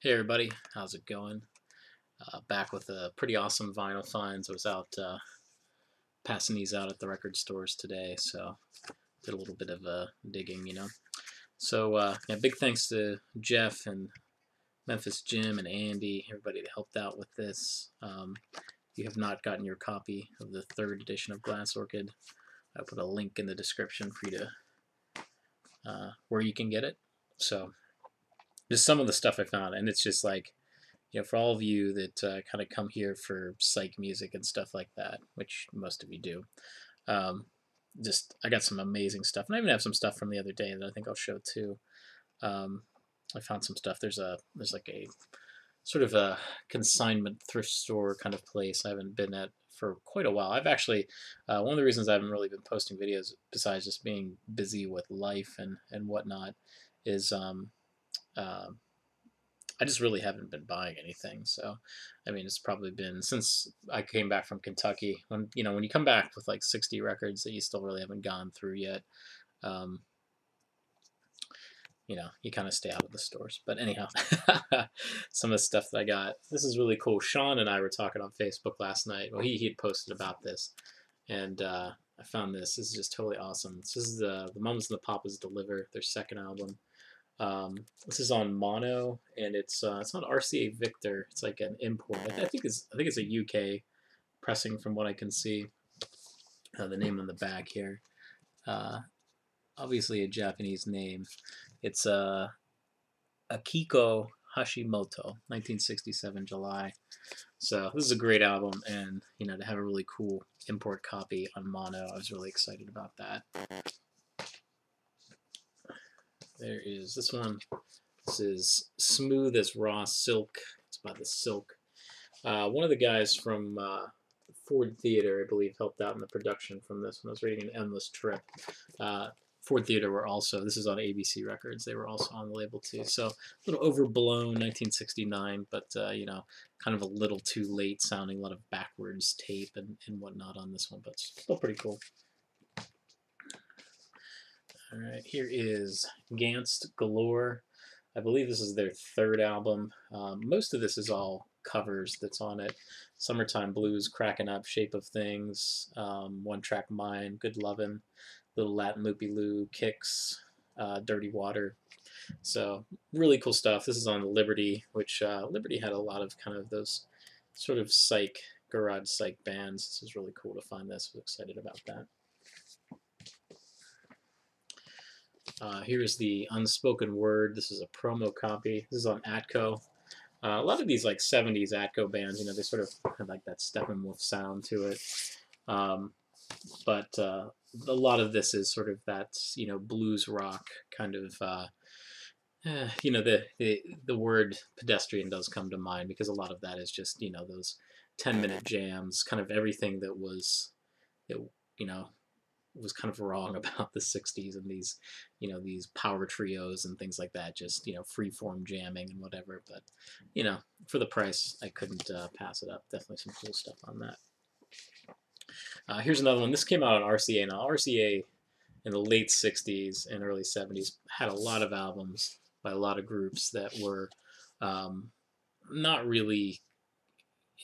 Hey everybody, how's it going? Back with a pretty awesome vinyl finds. I was out passing these out at the record stores today, so did a little bit of digging. So yeah, big thanks to Jeff and Memphis Jim and Andy, everybody that helped out with this. If you have not gotten your copy of the third edition of Glass Orchid, I put a link in the description for you to where you can get it. So just some of the stuff I found, and it's just like, for all of you that kind of come here for psych music and stuff like that, which most of you do, I got some amazing stuff, and I even have some stuff from the other day that I think I'll show too. I found some stuff. There's like a sort of a consignment thrift store kind of place I haven't been at for quite a while. I've actually one of the reasons I haven't really been posting videos, besides just being busy with life and whatnot, is I just really haven't been buying anything. So, I mean, it's probably been since I came back from Kentucky. When you come back with like 60 records that you still really haven't gone through yet, um, you kind of stay out of the stores. But anyhow, some of the stuff that I got. This is really cool. Sean and I were talking on Facebook last night. Well, he had posted about this, and I found this. This is just totally awesome. This is the Mamas and the Papas Deliver, their second album. This is on mono, and it's on RCA Victor. It's like an import. I think it's a UK pressing from what I can see. The name on the back here, obviously a Japanese name. It's Akiko Hashimoto, 1967 July. So this is a great album, and to have a really cool import copy on mono, I was really excited about that. There is this one. This is Smooth as Raw Silk. It's by The Silk. One of the guys from Ford Theater, I believe, helped out in the production from this when I was reading An Endless Trip. Ford Theater were also, this is on ABC Records, they were also on the label too. So a little overblown 1969, but kind of a little too late sounding, a lot of backwards tape and whatnot on this one, but still pretty cool. All right, here is Gantz Galore. I believe this is their third album. Most of this is all covers that's on it. Summertime Blues, Cracking Up, Shape of Things, One Track Mind, Good Lovin', Little Latin Loopy Loo, Kicks, Dirty Water. So really cool stuff. This is on Liberty, which Liberty had a lot of kind of those sort of garage psych bands. This is really cool to find this. I'm excited about that. Here's the Unspoken Word. This is a promo copy. This is on Atco. A lot of these like 70s Atco bands, they sort of have like that Steppenwolf sound to it. But a lot of this is sort of that, blues rock kind of, the word pedestrian does come to mind because a lot of that is just, those 10-minute jams, kind of everything that was kind of wrong about the 60s and these, these power trios and things like that, just, free-form jamming and whatever. But, for the price, I couldn't pass it up. Definitely some cool stuff on that. Here's another one. This came out on RCA. Now, RCA in the late 60s and early 70s had a lot of albums by a lot of groups that were not really,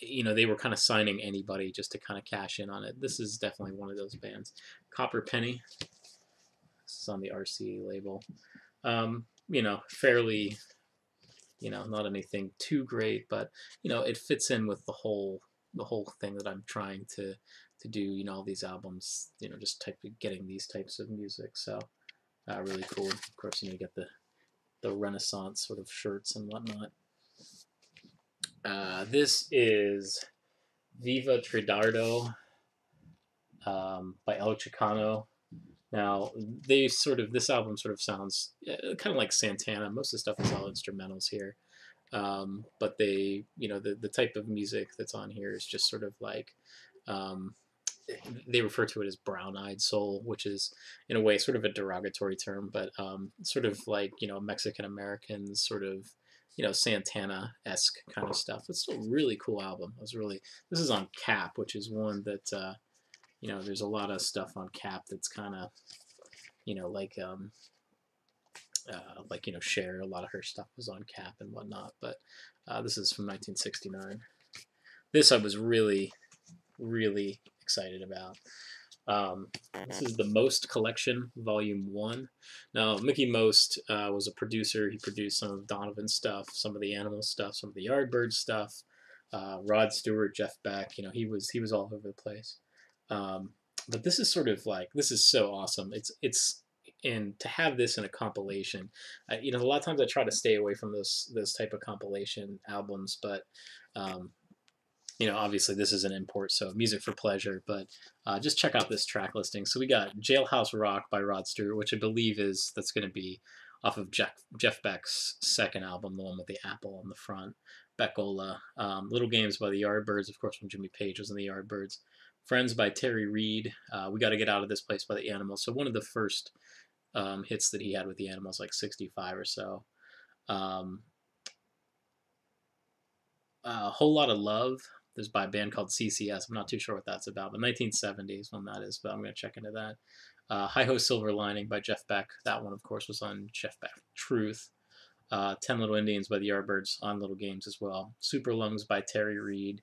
they were kind of signing anybody just to kind of cash in on it. This is definitely one of those bands. Copper Penny. This is on the RCA label. Fairly, not anything too great, but, it fits in with the whole thing that I'm trying to do, all these albums, just getting these types of music. So really cool. Of course, you get the Renaissance sort of shirts and whatnot. This is Viva Tridardo by El Chicano. Now, this album sort of sounds kind of like Santana. Most of the stuff is all instrumentals here. But they, the type of music that's on here is just sort of like, they refer to it as brown-eyed soul, which is in a way sort of a derogatory term, but sort of like, Mexican Americans, sort of, Santana-esque kind of stuff. It's still a really cool album. This is on Cap, which is one that, there's a lot of stuff on Cap that's kind of, like, like, you know, Cher, a lot of her stuff was on Cap and whatnot. But this is from 1969. This I was really, really excited about. This is the Most Collection, Volume 1. Now, Mickey Most was a producer. He produced some of Donovan's stuff, some of the Animal stuff, some of the Yardbirds stuff. Rod Stewart, Jeff Beck, you know, he was all over the place. But this is sort of like, this is so awesome. And to have this in a compilation, you know, a lot of times I try to stay away from those type of compilation albums, but you know, obviously this is an import, so music for pleasure, but just check out this track listing. So we got Jailhouse Rock by Rod Stewart, which I believe that's going to be off of Jeff Beck's second album, the one with the apple on the front. Beckola. Little Games by the Yardbirds, of course, when Jimmy Page was in the Yardbirds. Friends by Terry Reid. We Got to Get Out of This Place by the Animals. So one of the first hits that he had with the Animals, like 65 or so. A Whole Lot of Love. This is by a band called CCS. I'm not too sure what that's about, but 1970s when that is, but I'm going to check into that. Hi Ho Silver Lining by Jeff Beck. That one, of course, was on Jeff Beck Truth. 10 Little Indians by the Yardbirds on Little Games as well. Super Lungs by Terry Reid.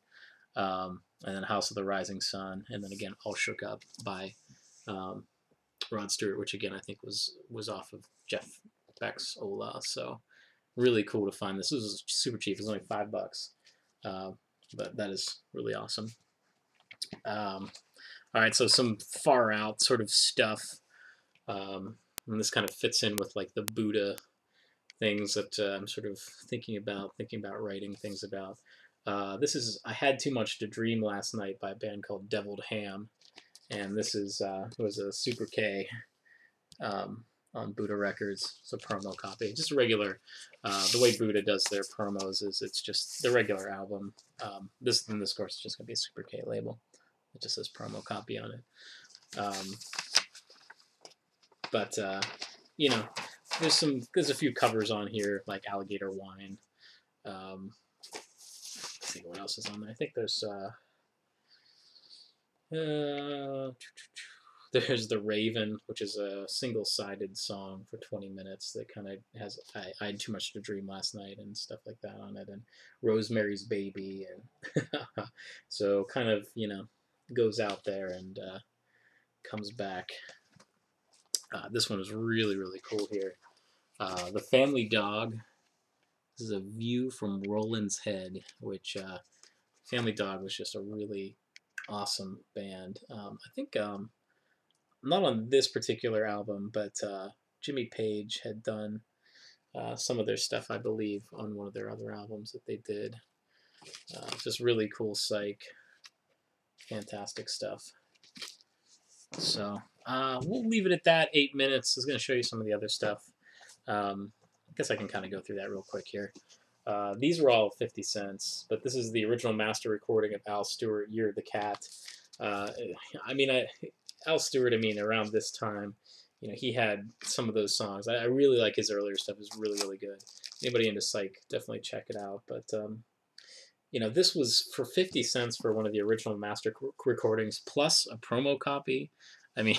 And then House of the Rising Sun. And then again, All Shook Up by Rod Stewart, which again I think was off of Jeff Beck's Ola. So really cool to find this. This was super cheap. It was only $5. But that is really awesome. All right, so some far out sort of stuff. And this kind of fits in with like the Buddha things that I'm sort of thinking about writing things about. This is I Had Too Much to Dream Last Night by a band called Deviled Ham. And this is was a Super K on Buddha Records. It's a promo copy, just a regular. The way Buddha does their promos is it's just the regular album. This course is just gonna be a Super K label. It just says promo copy on it. But you know, there's a few covers on here like Alligator Wine. Let's see what else is on there. I think there's there's The Raven, which is a single-sided song for 20 minutes that kind of has I Had Too Much to Dream Last Night and stuff like that on it, and Rosemary's Baby, and so kind of, you know, goes out there and comes back. This one is really, really cool here. The Family Dog. This is A View from Roland's Head, which Family Dog was just a really awesome band. I think not on this particular album, but Jimmy Page had done some of their stuff, I believe, on one of their other albums that they did. Just really cool psych, fantastic stuff. So we'll leave it at that. 8 minutes. I was going to show you some of the other stuff. I guess I can kind of go through that real quick here. These were all 50 cents, but this is the original master recording of Al Stewart, Year of the Cat. I mean, Al Stewart, I mean, around this time, you know, he had some of those songs. I really like his earlier stuff. It's really, really good. Anybody into psych, definitely check it out. But, you know, this was for 50 cents for one of the original master recordings, plus a promo copy. I mean,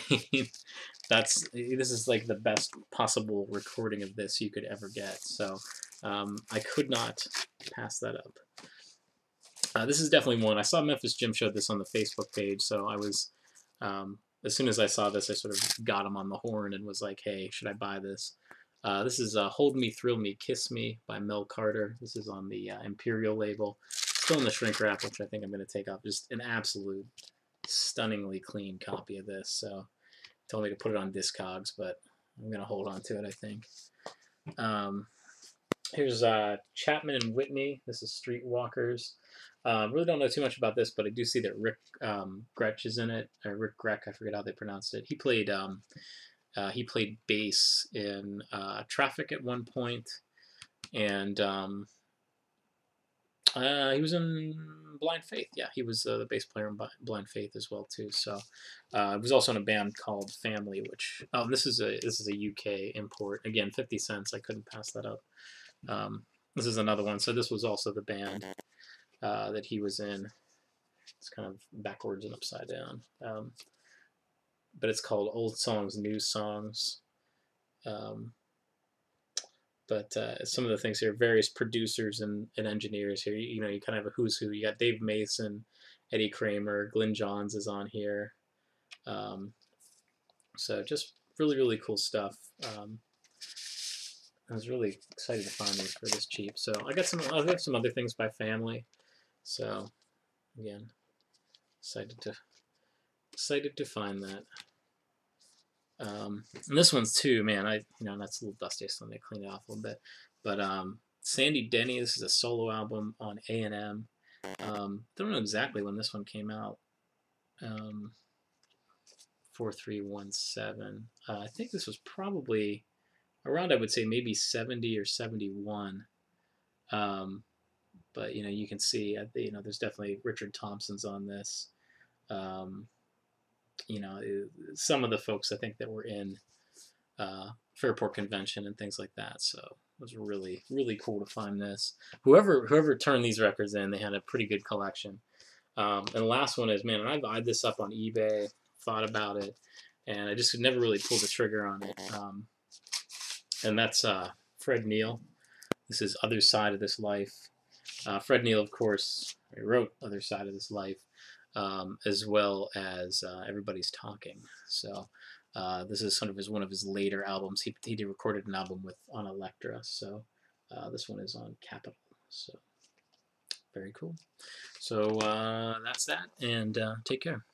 this is like the best possible recording of this you could ever get. So I could not pass that up. This is definitely one. I saw Memphis Jim showed this on the Facebook page, so I was, as soon as I saw this, I sort of got him on the horn and was like, hey, should I buy this? This is Hold Me, Thrill Me, Kiss Me by Mel Carter. This is on the Imperial label. Still in the shrink wrap, which I think I'm going to take off. Just an absolute stunningly clean copy of this. So told me to put it on Discogs, but I'm going to hold on to it, I think. Here's Chapman and Whitney. This is Streetwalkers. Really don't know too much about this, but I do see that Rick Gretsch is in it. Or Rick Greck, I forget how they pronounced it. He played bass in Traffic at one point, and he was in Blind Faith. Yeah, he was the bass player in Blind Faith as well too. So he was also in a band called Family, which this is a UK import. Again, 50 cents. I couldn't pass that up. This is another one. So this was also the band that he was in. It's kind of backwards and upside down. But it's called Old Songs, New Songs. But some of the things here, various producers and engineers here. You know, you kind of have a who's who. You got Dave Mason, Eddie Kramer, Glyn Johns is on here. So just really cool stuff. I was really excited to find these for this cheap. So I have some other things by family. So again, excited to find that. And this one's too, man. That's a little dusty, so let me clean it off a little bit. But Sandy Denny, this is a solo album on A&M. Don't know exactly when this one came out. 4317. I think this was probably around, I would say maybe 70 or 71. But you can see, there's definitely Richard Thompson's on this. Some of the folks I think that were in Fairport Convention and things like that. So it was really cool to find this. Whoever turned these records in, they had a pretty good collection. And the last one is, man, and I've eyed this up on eBay, thought about it, and I just could never really pull the trigger on it. And that's Fred Neil. This is Other Side of This Life. Fred Neil, of course, wrote Other Side of This Life, as well as Everybody's Talking. So this is sort of one of his later albums. He recorded an album on Elektra. So this one is on Capitol. So very cool. So that's that, and take care.